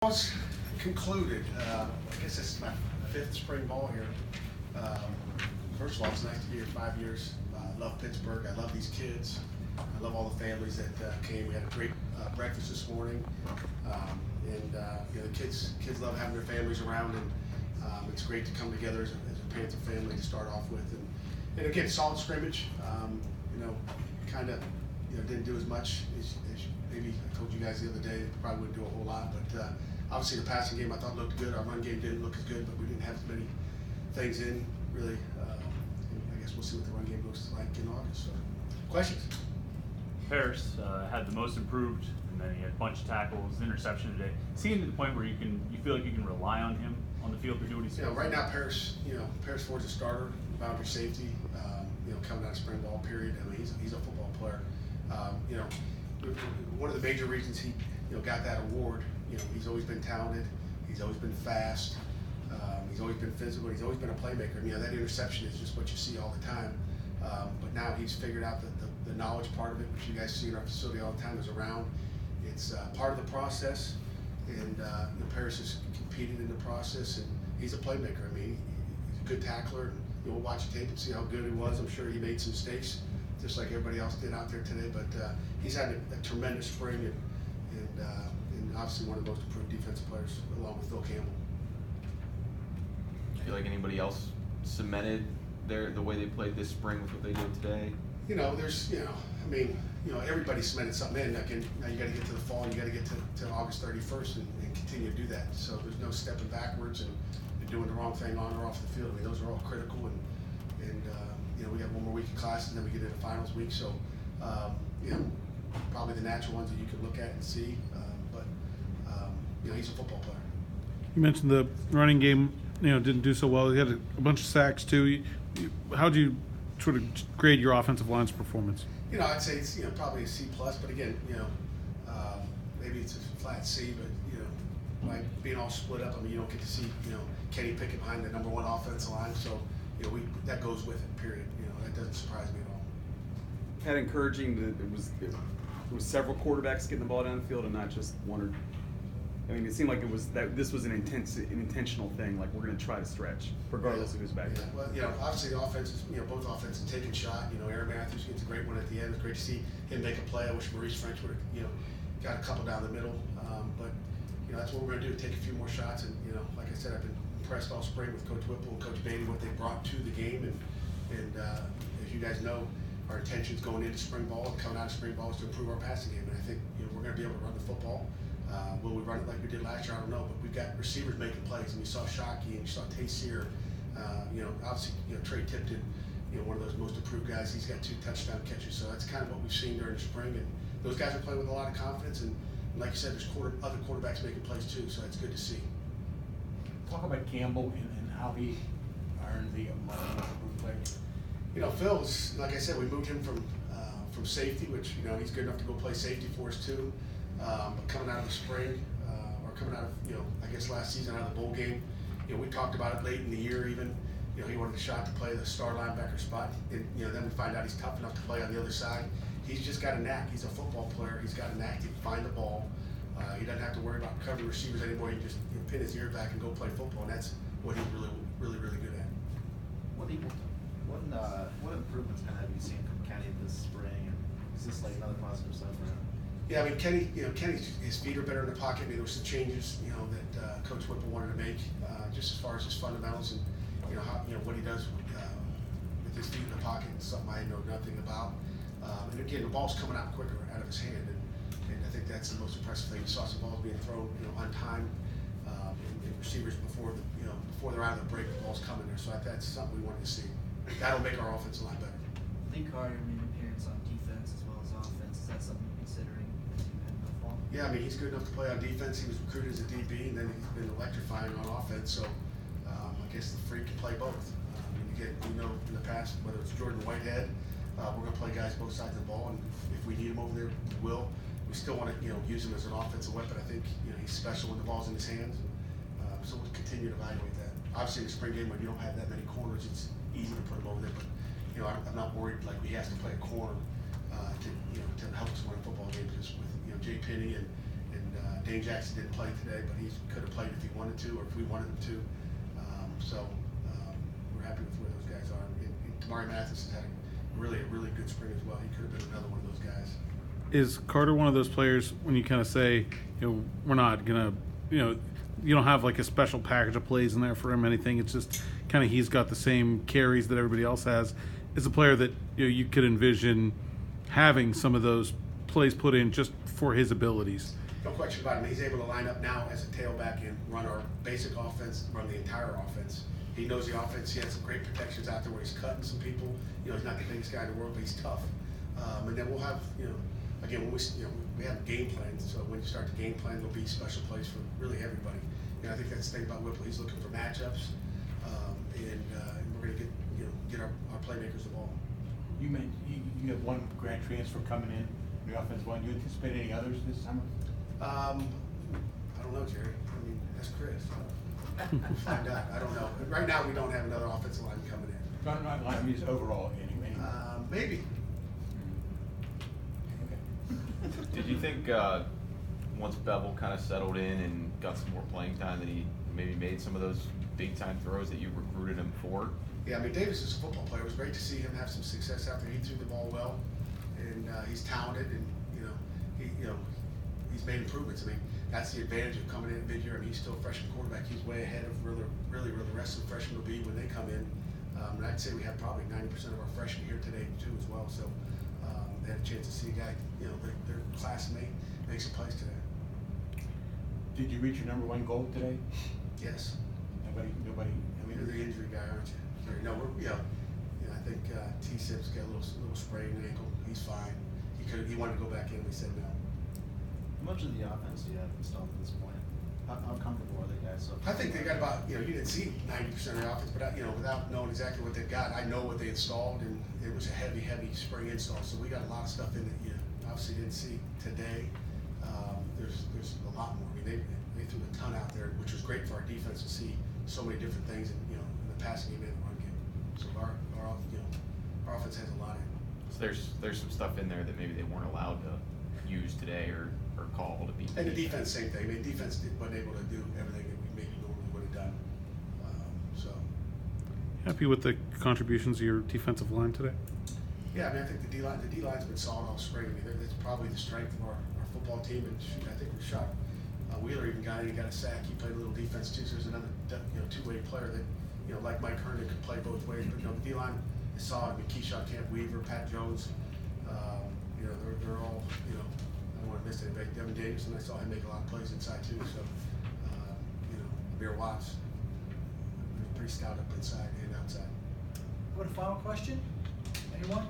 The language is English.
Was concluded. I guess this is my 5th spring ball here. First of all, it's nice to be here 5 years. I love Pittsburgh. I love these kids. I love all the families that came. We had a great breakfast this morning, and you know, the kids love having their families around, and it's great to come together as a Panther family to start off with. And again, solid scrimmage. You know, kind of didn't do as much as maybe I told you guys the other day. Probably wouldn't do a whole lot, but obviously the passing game I thought looked good. Our run game didn't look as good, but we didn't have as many things in really. I guess we'll see what the run game looks like in August. So, questions? Paris had the most improved, and then he had a bunch of tackles, interception today. Seeing to the point where you feel like you can rely on him on the field to do what he's supposed to do. Right now Paris Ford's a starter, boundary safety. Coming out of spring ball period. I mean, he's a football player. One of the major reasons he got that award. He's always been talented. He's always been fast. He's always been physical. He's always been a playmaker. That interception is just what you see all the time. But now he's figured out the knowledge part of it, which you guys see in our facility all the time, is around. It's part of the process, and Paris has competed in the process, and he's a playmaker. I mean, he's a good tackler. We'll watch the tape and see how good he was. I'm sure he made some mistakes, just like everybody else did out there today. But he's had a tremendous spring, and obviously one of the most improved defensive players, along with Phil Campbell. I feel like anybody else cemented the way they played this spring with what they did today? Everybody cemented something in. Now you got to get to the fall, and you got to get to August 31st and continue to do that. So there's no stepping backwards and doing the wrong thing on or off the field. I mean, those are all critical, and we have one more week of classes, and then we get into finals week. So probably the natural ones that you can look at and see. But he's a football player. You mentioned the running game, didn't do so well. He had a bunch of sacks too. How do you sort of grade your offensive line's performance? I'd say it's probably a C+, but again, maybe it's a flat C, but by being all split up, I mean, you don't get to see Kenny Pickett behind the #1 offensive line, so that goes with it. Period. That doesn't surprise me at all. Had encouraging that it was several quarterbacks getting the ball down the field and not just one or. I mean, it seemed like this was an intentional thing. Like, we're going to try to stretch, regardless of who's back there. Well, obviously the offenses, both offenses taking shot. Aaron Matthews gets a great one at the end. It's great to see him make a play. I wish Maurice French would have, got a couple down the middle. But that's what we're going to do. Take a few more shots. And like I said, I've been impressed all spring with Coach Whipple and Coach Beatty, what they brought to the game. And as you guys know, our intentions going into spring ball and coming out of spring ball is to improve our passing game. And I think we're going to be able to run the football. Will we run it like we did last year? I don't know, but we've got receivers making plays, and you saw Shockey and you saw Tayseer. Obviously, Trey Tipton, one of those most improved guys. He's got 2 touchdown catches, so that's kind of what we've seen during the spring. And those guys are playing with a lot of confidence, and like you said, there's other quarterbacks making plays too, so that's good to see. Talk about Campbell and how he earned the improved player. Phil's, like I said, we moved him from safety, which he's good enough to go play safety for us too. But coming out of the spring, or coming out of I guess last season out of the bowl game, we talked about it late in the year even. He wanted a shot to play the star linebacker spot, and then we find out he's tough enough to play on the other side. He's just got a knack. He's a football player. He's got a knack to find the ball. He doesn't have to worry about covering receivers anymore. He can just pin his ear back and go play football, and that's what he's really good at. What improvements have you seen from Kenny this spring? And is this like another positive sign for him? Yeah, I mean, Kenny, his feet are better in the pocket. I mean, there were some changes, that Coach Whipple wanted to make, just as far as his fundamentals and, what he does with his feet in the pocket. It's something I know nothing about. And again, the ball's coming out quicker out of his hand, and I think that's the most impressive thing. You saw some balls being thrown, on time, and receivers before they're out of the break, the ball's coming there. So that's something we wanted to see. That'll make our offensive line better. Lee Carter made an appearance on defense as well as offense. Is that something you're considering as you head into the fall? Yeah, I mean, he's good enough to play on defense. He was recruited as a DB, and then he's been electrifying on offense. So I guess the freak can play both. In the past, whether it's Jordan Whitehead, we're going to play guys both sides of the ball, and if we need him over there, we will. We still want to use him as an offensive weapon. I think he's special when the ball's in his hands. So we'll continue to evaluate that. Obviously, in the spring game when you don't have that many corners, it's easy to put him over there. But I'm not worried like he has to play a corner to help us win a football game, because with Jay Penny and Dane Jackson didn't play today, but he could have played if he wanted to, or if we wanted him to. We're happy with where those guys are. And Tamari Mathis has had a really good spring as well. He could have been another one of those guys. Is Carter one of those players when you kind of say, we're not gonna, you don't have like a special package of plays in there for him, anything? It's just kind of he's got the same carries that everybody else has. Is a player that you could envision having some of those plays put in just for his abilities. No question about him. He's able to line up now as a tailback and run our basic offense, run the entire offense. He knows the offense. He has some great protections out there where he's cutting some people. He's not the biggest guy in the world, but he's tough. And then we'll have, again, when we have a game plan. So when you start the game plan, there'll be special plays for really everybody. I think that's the thing about Whipple. He's looking for matchups, and we're going to get our playmakers the ball. You have one grad transfer coming in the offensive line. Do you anticipate any others this summer? I don't know, Jerry. I mean, that's Chris. We'll find out. I don't know. Right now, we don't have another offensive line coming in. Not line, I mean, just overall, anyway. Maybe. Okay. Did you think once Bevel kind of settled in and got some more playing time that he maybe made some of those big time throws that you recruited him for? Yeah, I mean, Davis is a football player. It was great to see him have some success out there. He threw the ball well, and he's talented, and he's made improvements. I mean, that's the advantage of coming in mid-year. I mean, he's still a freshman quarterback. He's way ahead of really where the rest of the freshmen will be when they come in. And I'd say we have probably 90% of our freshmen here today too as well. So they had a chance to see a guy, their classmate make some plays today. Did you reach your #1 goal today? Yes. Nobody. I mean, You're the injury guy, aren't you? Sorry, no, I think T-Sip's got a little sprain in the ankle. He's fine. He wanted to go back in. We said no. How much of the offense do you have installed at this point? How comfortable are they guys? I think they got about, you didn't see 90% of the offense, but without knowing exactly what they've got, I know what they installed, and it was a heavy spring install. So we got a lot of stuff in that you obviously didn't see today. There's a lot more. I mean, they threw a ton out there, which was great for our defense to see so many different things in the passing game and the run game. So our offense has a lot in it. So there's some stuff in there that maybe they weren't allowed to use today or call to beat. And the defense, same thing. I mean, defense wasn't able to do everything that we maybe normally would have done. Happy with the contributions of your defensive line today? Yeah, I mean, I think the D-line's been solid all spring. I mean, that's probably the strength of our football team. And shoot, I think we shot. Wheeler even got a sack. He played a little defense too. So there's another two-way player that like Mike Herndon could play both ways. But the D-line is solid. I mean, Keyshawn Camp Weaver, Pat Jones. They're all I don't want to miss anybody. Devin Davidson, I saw him make a lot of plays inside too. So Bear Watts, pretty stout up inside and outside. What a final question? Anyone?